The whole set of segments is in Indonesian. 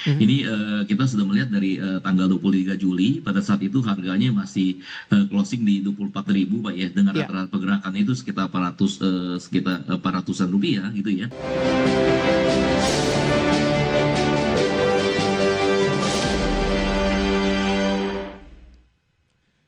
Ini kita sudah melihat dari tanggal 23 Juli pada saat itu harganya masih closing di 24.000 Pak ya, dengan Ya. rata-rata pergerakan itu sekitar 400 sekitar 400-an rupiah gitu ya.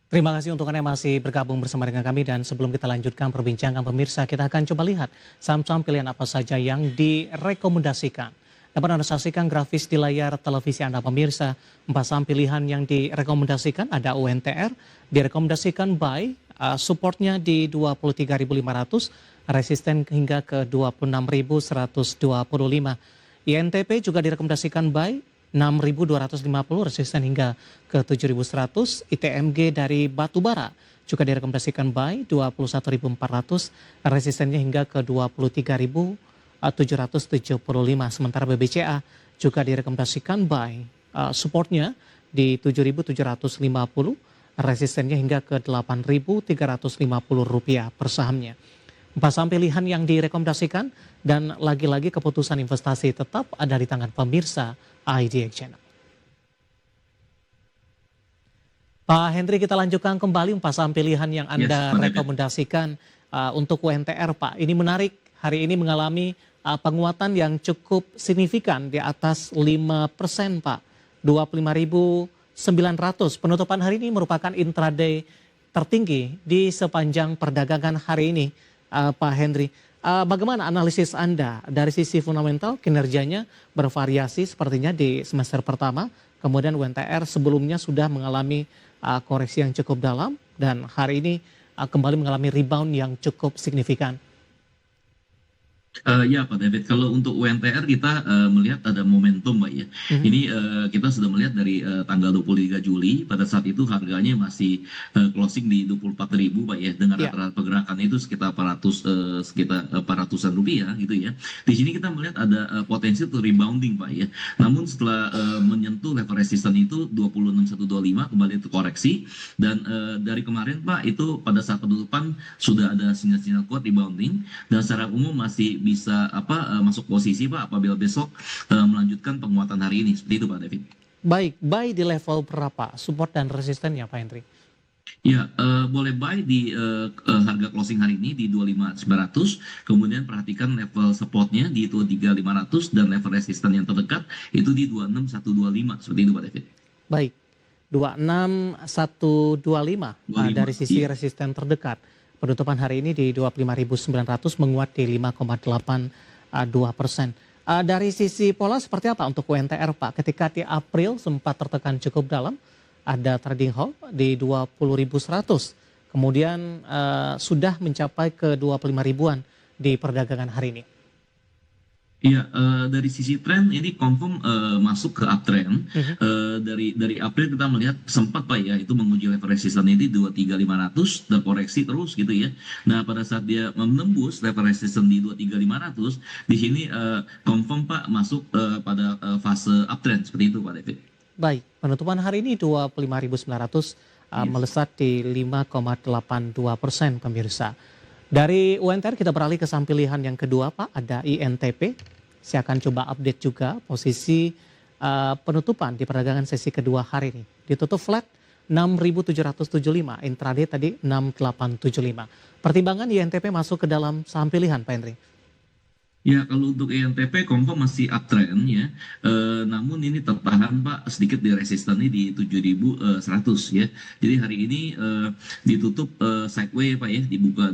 Terima kasih untuk Anda yang masih bergabung bersama dengan kami, dan sebelum kita lanjutkan perbincangan pemirsa, kita akan coba lihat saham-saham pilihan apa saja yang direkomendasikan. Dapat Anda saksikan grafis di layar televisi Anda pemirsa. 4 saham pilihan yang direkomendasikan ada UNTR, direkomendasikan buy, supportnya di 23.500, resisten hingga ke 26.125. INTP juga direkomendasikan buy, 6.250, resisten hingga ke 7.100. ITMG dari batubara juga direkomendasikan buy, 21.400, resistennya hingga ke 23.775. Sementara BBCA juga direkomendasikan buy, supportnya di 7.750, resistennya hingga ke 8.350 rupiah per sahamnya. 4 saham pilihan yang direkomendasikan, dan lagi-lagi keputusan investasi tetap ada di tangan pemirsa IDX Channel. Pak Hendri, kita lanjutkan kembali 4 saham pilihan yang Anda rekomendasikan untuk UNTR, Pak. Ini menarik, hari ini mengalami penguatan yang cukup signifikan di atas 5%, Pak. 25.900. Penutupan hari ini merupakan intraday tertinggi di sepanjang perdagangan hari ini, Pak Hendri. Bagaimana analisis Anda dari sisi fundamental? Kinerjanya bervariasi sepertinya di semester pertama, kemudian UNTR sebelumnya sudah mengalami koreksi yang cukup dalam, dan hari ini kembali mengalami rebound yang cukup signifikan. Ya Pak David, kalau untuk UNTR kita melihat ada momentum Pak ya. Ini kita sudah melihat dari tanggal 23 Juli pada saat itu harganya masih closing di 24.000 Pak ya, dengan rata-rata pergerakan itu sekitar 400-an rupiah gitu ya. Di sini kita melihat ada potensi untuk rebounding Pak ya. Namun setelah menyentuh level resisten itu 26.125 kembali terkoreksi, dan dari kemarin Pak itu pada saat penutupan sudah ada sinyal-sinyal kuat rebounding, dan secara umum masih bisa masuk posisi Pak apabila besok melanjutkan penguatan hari ini, seperti itu Pak David. Baik, buy di level berapa? Support dan resistennya Pak Hendri? Ya, boleh buy di harga closing hari ini di 25.900, kemudian perhatikan level supportnya di 23.500, dan level resisten yang terdekat itu di 26.125, seperti itu Pak David. Baik, 26.125 dari sisi resisten terdekat. Penutupan hari ini di 25.900, menguat di 5,82%. Dari sisi pola seperti apa untuk UNTR Pak? Ketika di April sempat tertekan cukup dalam, ada trading halt di 20.100. Kemudian sudah mencapai ke 25 ribuan di perdagangan hari ini. Iya, dari sisi tren ini confirm masuk ke uptrend. Dari April kita melihat sempat Pak ya itu menguji level resisten ini 23.500 dan koreksi terus gitu ya. Nah pada saat dia menembus level resisten di 23.500, di sini confirm Pak masuk pada fase uptrend, seperti itu Pak David. Baik, penutupan hari ini 25.900 melesat di 5,82% pemirsa. Dari UNTR kita beralih ke saham pilihan yang kedua Pak, ada INTP. Saya akan coba update juga posisi penutupan di perdagangan sesi kedua hari ini. Ditutup flat 6.775, intraday tadi 6.875. Pertimbangan INTP masuk ke dalam saham pilihan Pak Hendri? Ya, kalau untuk INTP confirm masih uptrend ya, namun ini tertahan Pak sedikit di resistennya di 7.100 ya. Jadi hari ini ditutup sideways Pak ya, dibuka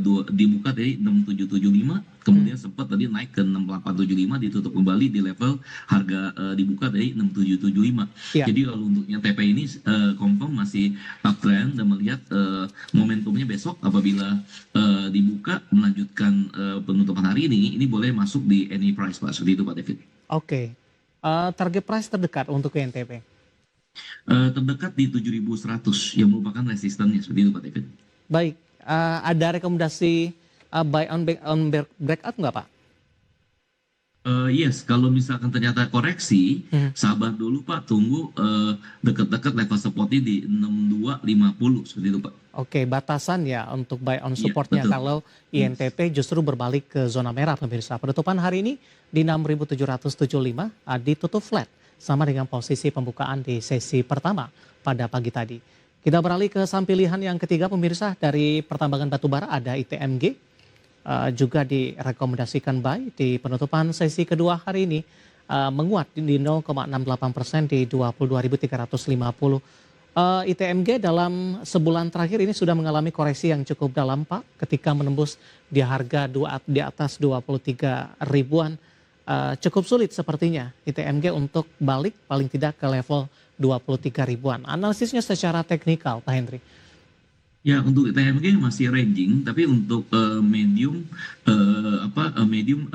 dari 6.775, kemudian sempat tadi naik ke 6.875, ditutup kembali di level harga dibuka dari 6.775. Jadi kalau untuk INTP ini confirm masih uptrend, dan melihat momentumnya besok apabila dibuka melanjutkan penutupan hari ini boleh masuk di any price Pak, seperti itu Pak David. Oke, target price terdekat untuk INTP? Terdekat di 7.100 yang merupakan resistennya, seperti itu Pak David. Baik, ada rekomendasi buy on breakout nggak Pak? Yes, kalau misalkan ternyata koreksi, sabar dulu Pak, tunggu dekat-dekat level supportnya di 6250, seperti itu Pak. Oke, batasan ya untuk buy on supportnya kalau INTP justru berbalik ke zona merah pemirsa. Penutupan hari ini di 6.775, ditutup flat sama dengan posisi pembukaan di sesi pertama pada pagi tadi. Kita beralih ke saham pilihan yang ketiga pemirsa, dari pertambangan batubara ada ITMG, juga direkomendasikan buy di penutupan sesi kedua hari ini, menguat di 0,68% di 22.350. ITMG dalam sebulan terakhir ini sudah mengalami koreksi yang cukup dalam Pak, ketika menembus di harga di atas 23 ribuan. Cukup sulit sepertinya ITMG untuk balik paling tidak ke level 23 ribuan. Analisisnya secara teknikal Pak Hendri. Ya, untuk ITMG masih ranging, tapi untuk medium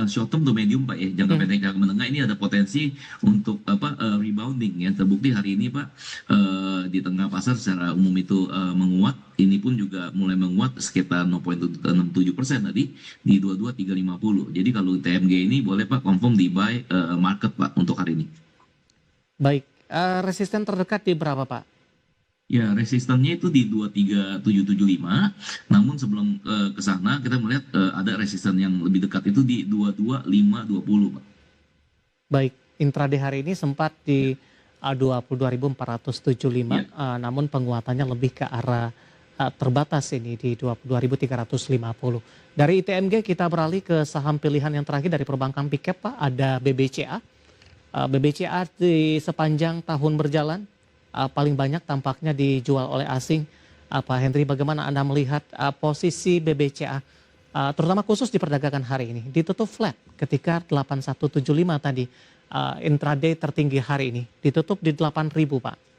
short term to medium Pak ya, jangka pendek jangka menengah ini ada potensi untuk rebounding ya. Terbukti hari ini Pak, di tengah pasar secara umum itu menguat, ini pun juga mulai menguat sekitar 0,67% tadi di 22.350. Jadi kalau ITMG ini boleh Pak confirm di buy market Pak untuk hari ini. Baik, resisten terdekat di berapa Pak? Ya, resistannya itu di 23775. Namun sebelum ke sana kita melihat ada resisten yang lebih dekat itu di 22520, Pak. Baik, intraday hari ini sempat di 22.475, namun penguatannya lebih ke arah terbatas ini di 22.350. Dari ITMG kita beralih ke saham pilihan yang terakhir dari perbankan Pickup Pak, ada BBCA. BBCA di sepanjang tahun berjalan paling banyak tampaknya dijual oleh asing. Pak Hendri, bagaimana Anda melihat posisi BBCA, terutama khusus di perdagangan hari ini? Ditutup flat ketika 8175 tadi, intraday tertinggi hari ini, ditutup di 8.000 Pak.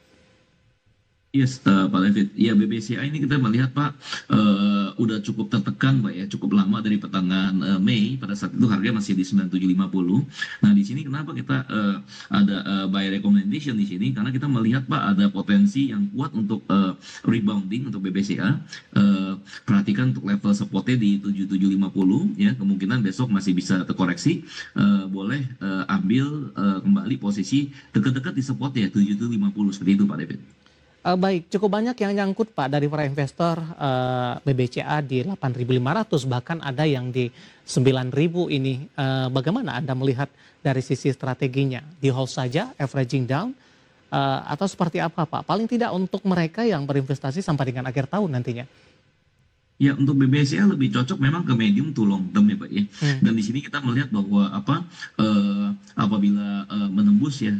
Yes, Pak David. Ya, BBCA ini kita melihat Pak udah cukup tertekan Pak ya, cukup lama dari pertengahan Mei. Pada saat itu harga masih di 9750. Nah, di sini kenapa kita ada buy recommendation di sini? Karena kita melihat Pak ada potensi yang kuat untuk rebounding untuk BBCA. Perhatikan untuk level supportnya di 7750 ya, kemungkinan besok masih bisa terkoreksi. Boleh ambil kembali posisi dekat-dekat di support ya 7750 seperti itu Pak David. Baik, cukup banyak yang nyangkut Pak dari para investor, BBCA di 8.500, bahkan ada yang di 9.000 ini. Bagaimana Anda melihat dari sisi strateginya? Di hold saja, averaging down, atau seperti apa Pak? Paling tidak untuk mereka yang berinvestasi sampai dengan akhir tahun nantinya. Ya, untuk BBCA lebih cocok memang ke medium to long term ya Pak ya. Dan di sini kita melihat bahwa apabila menembus ya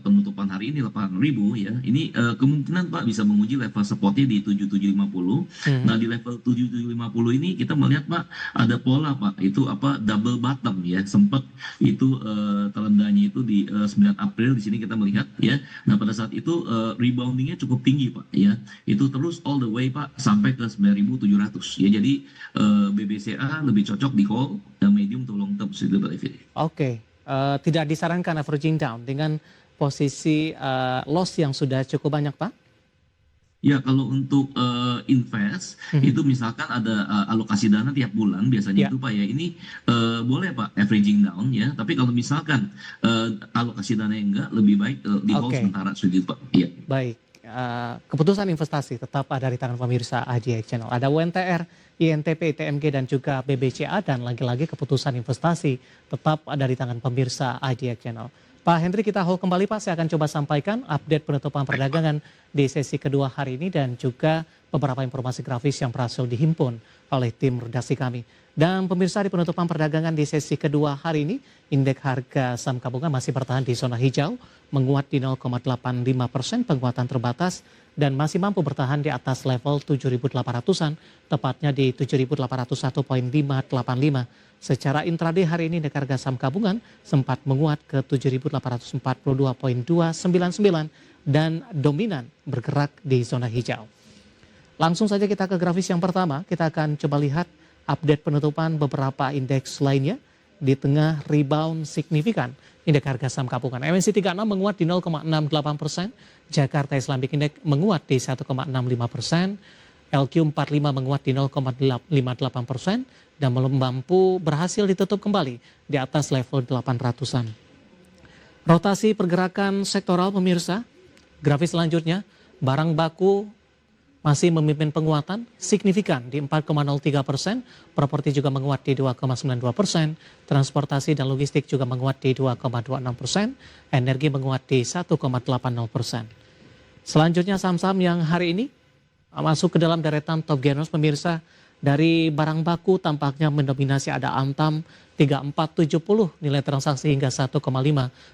penutupan hari ini 8.000 ya, ini kemungkinan Pak bisa menguji level supportnya di 7750. Nah, di level 7750 ini kita melihat Pak ada pola Pak, itu double bottom ya. Sempat itu terendahnya itu di 9 April, di sini kita melihat ya. Nah, pada saat itu reboundingnya cukup tinggi Pak ya. Itu terus all the way Pak sampai ke 9.700 ya. Jadi BBCA lebih cocok di hold medium to long term sudah David. Oke, tidak disarankan averaging down dengan posisi loss yang sudah cukup banyak Pak? Ya, kalau untuk invest itu misalkan ada alokasi dana tiap bulan biasanya itu Pak ya, ini boleh Pak averaging down ya, tapi kalau misalkan alokasi dana yang enggak, lebih baik di hold sementara sudah Pak. Iya. Baik. Keputusan investasi tetap ada di tangan pemirsa IDX Channel. Ada UNTR, INTP, ITMG dan juga BBCA, dan lagi-lagi keputusan investasi tetap ada di tangan pemirsa IDX Channel. Pak Hendri, kita hold kembali Pak, saya akan coba sampaikan update penutupan perdagangan di sesi kedua hari ini dan juga beberapa informasi grafis yang berhasil dihimpun oleh tim redaksi kami. Dan pemirsa, di penutupan perdagangan di sesi kedua hari ini, indeks harga saham gabungan masih bertahan di zona hijau, menguat di 0,85%, penguatan terbatas, dan masih mampu bertahan di atas level 7.800-an, tepatnya di 7.801.585. Secara intraday hari ini indeks harga saham gabungan sempat menguat ke 7.842.299 dan dominan bergerak di zona hijau. Langsung saja kita ke grafis yang pertama, kita akan coba lihat update penutupan beberapa indeks lainnya di tengah rebound signifikan indeks harga saham gabungan. MNC 36 menguat di 0,68%, Jakarta Islamic Index menguat di 1,65%, LQ45 menguat di 0,58% dan mampu berhasil ditutup kembali di atas level 800-an. Rotasi pergerakan sektoral pemirsa, grafis selanjutnya, barang baku masih memimpin penguatan signifikan di 4,03%, properti juga menguat di 2,92%, transportasi dan logistik juga menguat di 2,26%, energi menguat di 1,80%. Selanjutnya saham-saham yang hari ini masuk ke dalam deretan top gainers pemirsa. Dari barang baku tampaknya mendominasi ada Antam 3470 nilai transaksi hingga 1,5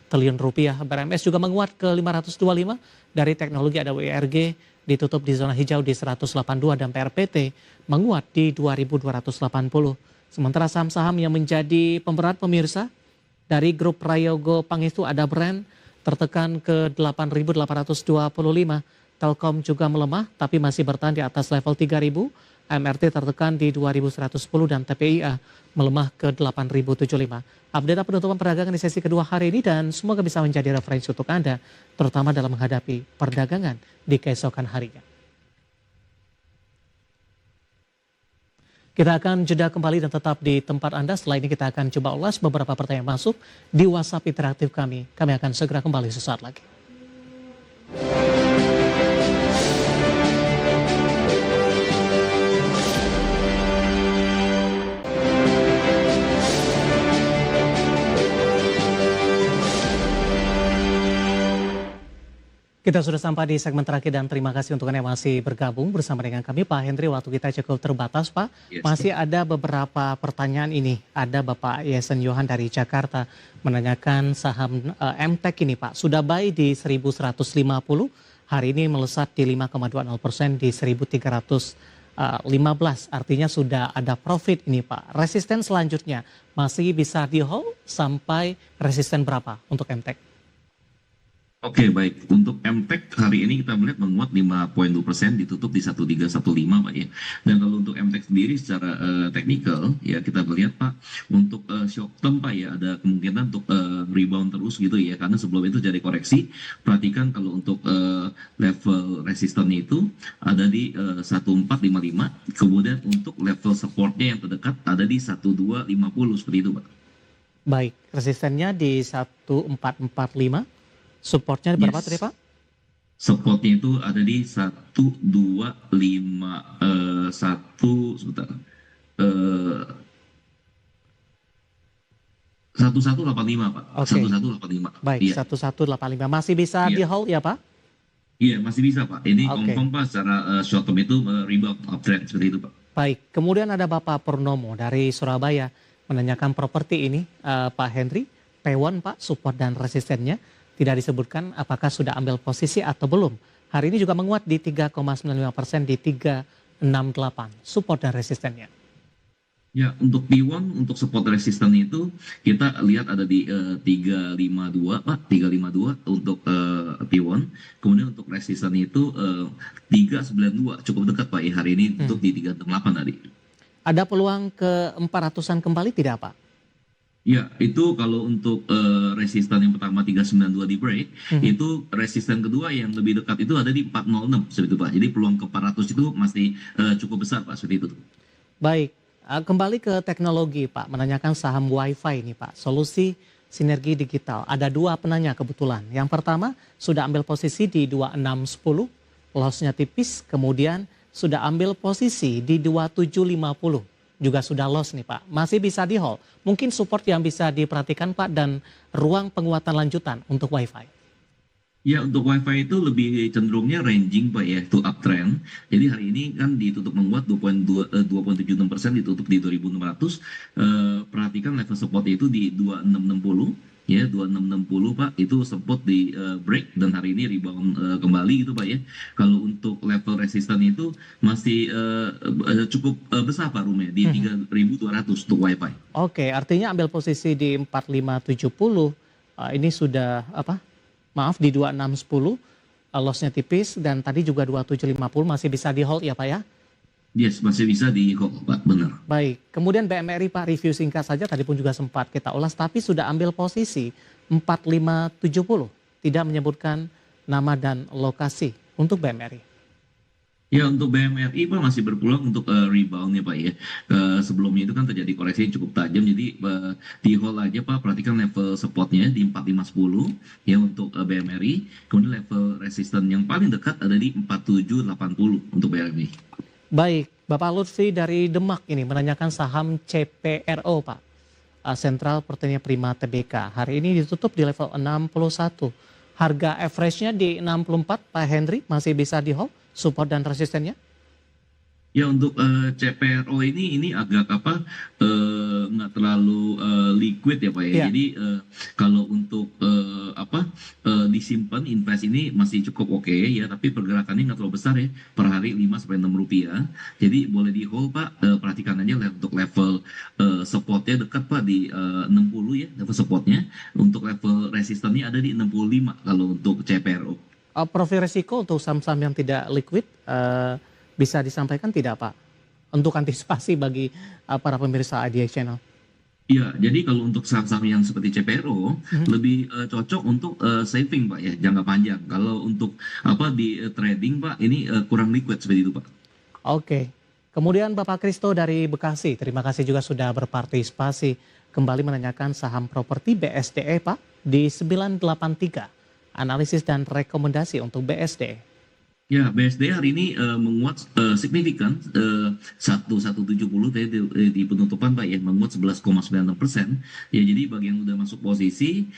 triliun rupiah. BRMS juga menguat ke 525. Dari teknologi ada WRG ditutup di zona hijau di 182 dan PRPT menguat di 2280. Sementara saham-saham yang menjadi pemberat pemirsa dari grup Prayogo Pangestu ada Brand tertekan ke 8.825. Telkom juga melemah tapi masih bertahan di atas level 3.000. MRT tertekan di 2110 dan TPIA melemah ke 8075. Update penutupan perdagangan di sesi kedua hari ini dan semoga bisa menjadi referensi untuk Anda terutama dalam menghadapi perdagangan di keesokan harinya. Kita akan jeda kembali dan tetap di tempat Anda. Setelah ini kita akan coba ulas beberapa pertanyaan masuk di WhatsApp interaktif kami. Kami akan segera kembali sesaat lagi. Kita sudah sampai di segmen terakhir dan terima kasih untuk Anda yang masih bergabung bersama dengan kami. Pak Hendri, waktu kita cukup terbatas Pak. Yes, masih ada beberapa pertanyaan ini. Ada Bapak Yesen Yohan dari Jakarta menanyakan saham MTEK ini Pak. Sudah buy di 1150, hari ini melesat di 5,20% di 1315. Artinya sudah ada profit ini Pak. Resisten selanjutnya masih bisa di hold sampai resisten berapa untuk MTEK? Oke, baik. Untuk MTEK hari ini kita melihat menguat 5,2%, ditutup di 1315 Pak ya. Dan kalau untuk MTEK sendiri secara teknikal ya kita melihat Pak, untuk short term Pak ya ada kemungkinan untuk rebound terus gitu ya. Karena sebelum itu jadi koreksi, perhatikan kalau untuk level resistannya itu ada di 1455, kemudian untuk level supportnya yang terdekat ada di 1250 seperti itu Pak. Baik, resistennya di 1445. Supportnya berapa tadi Pak? Supportnya itu ada di 125 sebentar. 1185 Pak. Oke. 1185. Baik, Iya. 1185 masih bisa di hold ya Pak? Iya, masih bisa Pak. Ini Oke. confirm Pak secara short term itu rebound uptrend seperti itu Pak. Baik, kemudian ada Bapak Purnomo dari Surabaya menanyakan properti ini Pak Henry, P1 Pak, support dan resistennya. Tidak disebutkan apakah sudah ambil posisi atau belum. Hari ini juga menguat di 3,95% di 368. Support dan resistennya. Ya, untuk P1 untuk support resisten itu kita lihat ada di 352 Pak, 352 untuk P1. Kemudian untuk resisten itu 392 cukup dekat Pak ya hari ini untuk di 368 tadi. Ada peluang ke 400-an kembali tidak Pak? Ya, itu kalau untuk resisten yang pertama 392 di break, itu resisten kedua yang lebih dekat itu ada di 406 seperti itu Pak. Jadi peluang ke 400 itu masih cukup besar Pak seperti itu. Baik, kembali ke teknologi Pak, menanyakan saham Wi-Fi ini Pak, solusi sinergi digital. Ada dua penanya kebetulan. Yang pertama sudah ambil posisi di 2610, lossnya tipis, kemudian sudah ambil posisi di 2750. Juga sudah loss nih Pak, masih bisa di hold. Mungkin support yang bisa diperhatikan Pak dan ruang penguatan lanjutan untuk Wi-Fi. Ya, untuk Wi-Fi itu lebih cenderungnya ranging Pak ya, to uptrend. Jadi hari ini kan ditutup menguat 2,76%, ditutup di 2.600. Perhatikan level support itu di 2660. Ya, 2660 Pak, itu sempat di break dan hari ini rebound kembali gitu Pak ya. Kalau untuk level resisten itu masih cukup besar Pak Rume di 3.200 untuk Wi-Fi. Oke, artinya ambil posisi di 4570, ini sudah di 2610, lossnya tipis dan tadi juga 2750 masih bisa di hold ya Pak ya? Yes, masih bisa di hold Pak, benar. Baik, kemudian BMRI Pak, review singkat saja tadi pun juga sempat kita ulas tapi sudah ambil posisi 4570, tidak menyebutkan nama dan lokasi untuk BMRI. Ya untuk BMRI Pak masih berpeluang untuk rebound ya Pak ya. Sebelumnya itu kan terjadi koreksi yang cukup tajam, jadi di hold aja Pak, perhatikan level supportnya di 4510 ya untuk BMRI, kemudian level resisten yang paling dekat ada di 4780 untuk BMRI. Baik, Bapak Lutfi dari Demak ini menanyakan saham CPRO Pak. Sentral Pertanian Prima Tbk. Hari ini ditutup di level 61. Harga average-nya di 64, Pak Henry masih bisa di hold support dan resistennya? Ya untuk CPRO ini agak nggak terlalu liquid ya Pak ya. Iya. Jadi kalau untuk disimpan invest ini masih cukup oke ya, tapi pergerakannya nggak terlalu besar ya, per hari 5 sampai 6 rupiah. Jadi boleh di hold Pak. Perhatikan aja untuk level supportnya dekat Pak di 60 ya, level supportnya. Untuk level resistennya ada di 65 kalau untuk CPRO. Profil resiko untuk saham-saham yang tidak liquid bisa disampaikan tidak Pak? Untuk antisipasi bagi para pemirsa IDX Channel. Iya, jadi kalau untuk saham-saham yang seperti CPRO lebih cocok untuk saving Pak ya, jangka panjang. Kalau untuk di trading Pak ini kurang liquid seperti itu Pak. Oke. Kemudian Bapak Kristo dari Bekasi, terima kasih juga sudah berpartisipasi. Kembali menanyakan saham properti BSDE Pak di 983. Analisis dan rekomendasi untuk BSDE. Ya, BSD hari ini menguat signifikan 1170 tadi di penutupan Pak ya, menguat 11,96%. Ya, jadi bagi yang udah masuk posisi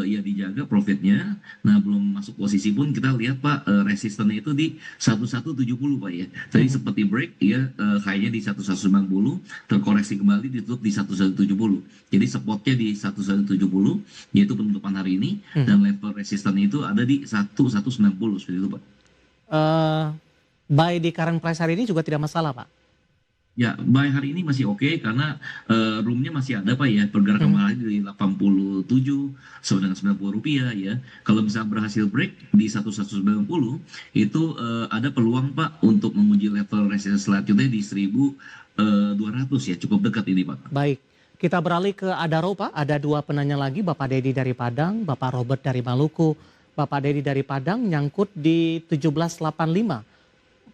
ya dijaga profitnya. Nah, belum masuk posisi pun kita lihat Pak resistennya itu di 1170 Pak ya. Tadi seperti break ya, high-nya di 1190, terkoreksi kembali ditutup di 1170. Jadi supportnya di 1170 yaitu penutupan hari ini, dan level resistennya itu ada di 1190 seperti itu Pak. Buy di current price hari ini juga tidak masalah Pak? Ya, buy hari ini masih oke karena roomnya masih ada Pak ya, pergerakan mahal di 87 sampai dengan 90 rupiah ya. Kalau bisa berhasil break di 1190 itu ada peluang Pak untuk menguji level resistance selanjutnya di 1200 ya, cukup dekat ini Pak. Baik, kita beralih ke Adaro Pak. Ada dua penanya lagi, Bapak Dedi dari Padang, Bapak Robert dari Maluku. Bapak Dedi dari Padang nyangkut di 1785.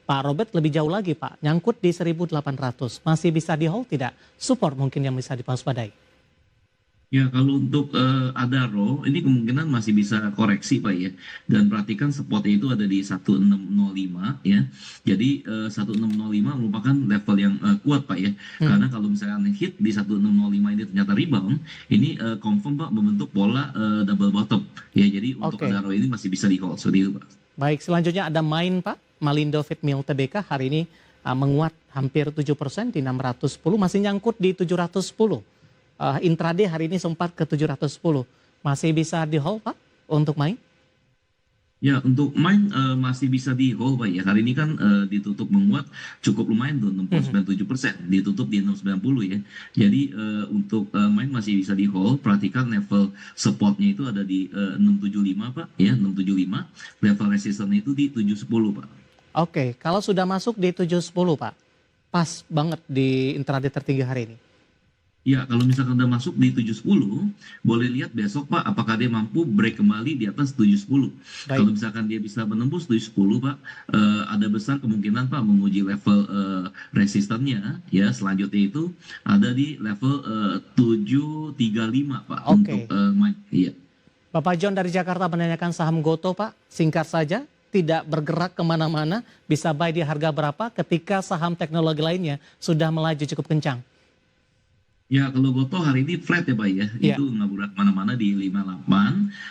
Pak Robert lebih jauh lagi Pak, nyangkut di 1800. Masih bisa di hold tidak? Support mungkin yang bisa dipaspadai. Ya, kalau untuk Adaro ini kemungkinan masih bisa koreksi Pak ya. Dan perhatikan supportnya itu ada di 1605 ya. Jadi 1605 merupakan level yang kuat Pak ya. Karena kalau misalnya hit di 1605 ini ternyata rebound, ini confirm Pak membentuk pola double bottom. Ya, jadi untuk Adaro ini masih bisa di hold seperti itu Pak. Baik, selanjutnya ada Main Pak. Malindo Feedmill Tbk hari ini menguat hampir 7% di 610, masih nyangkut di 710. Intraday hari ini sempat ke 710. Masih bisa di hold Pak untuk Main? Ya, untuk Main masih bisa di hold Pak ya. Hari ini kan ditutup menguat cukup lumayan tuh, 6,97%. Ditutup di 690 ya. Jadi untuk Main masih bisa di hold. Perhatikan level supportnya itu ada di 675 Pak ya, 675. Level resistannya itu di 710 Pak. Oke, kalau sudah masuk di 710 Pak, pas banget di intraday tertinggi hari ini. Ya, kalau misalkan udah masuk di 710, boleh lihat besok Pak, apakah dia mampu break kembali di atas 710. Kalau misalkan dia bisa menembus 710 Pak, ada besar kemungkinan Pak menguji level resistannya. Ya, selanjutnya itu ada di level 735 Pak. Untuk iya. Bapak John dari Jakarta menanyakan saham Goto Pak, singkat saja. Tidak bergerak kemana-mana, bisa buy di harga berapa ketika saham teknologi lainnya sudah melaju cukup kencang? Ya, kalau Goto hari ini flat ya Pak ya, itu nggak bergerak kemana-mana di 58.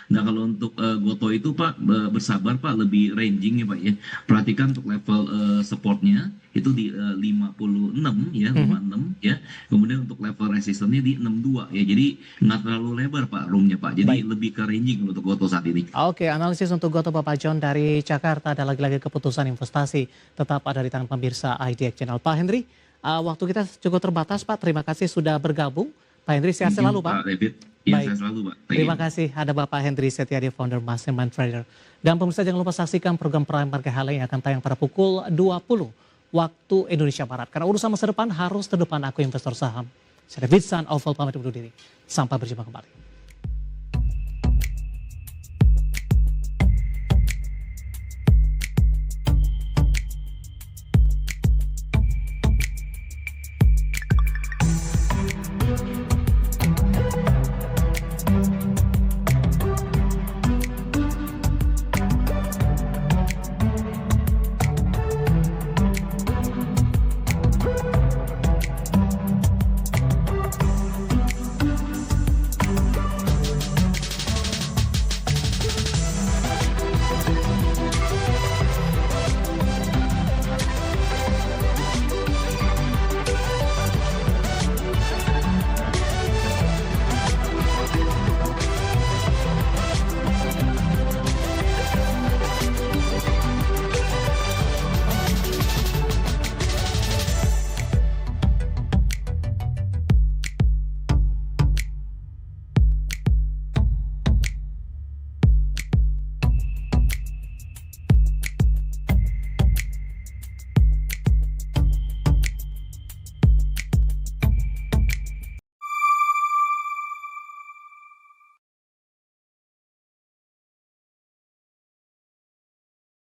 Nah, kalau untuk Goto itu Pak bersabar Pak, lebih ranging ya Pak ya. Perhatikan untuk level supportnya itu di 56 ya, 56 ya. Kemudian untuk level resistannya di 62 ya. Jadi nggak terlalu lebar Pak roomnya Pak. Jadi lebih ke ranging untuk Goto saat ini. Oke, analisis untuk Goto Bapak John dari Jakarta. Ada lagi-lagi keputusan investasi tetap ada di tangan pemirsa IDX Channel. Pak Henry, waktu kita cukup terbatas Pak. Terima kasih sudah bergabung. Pak Henry sehat selalu Pak. David. Ya, sehat selalu Pak. Terima kasih. Ada Bapak Henry Setiadi, founder Mastermind Trader. Dan pemirsa jangan lupa saksikan program Prime Market Halo yang akan tayang pada pukul 20 waktu Indonesia Barat. Karena urusan masa depan harus terdepan, aku investor saham. Saya David San, Oval pamit undur diri. Sampai berjumpa kembali.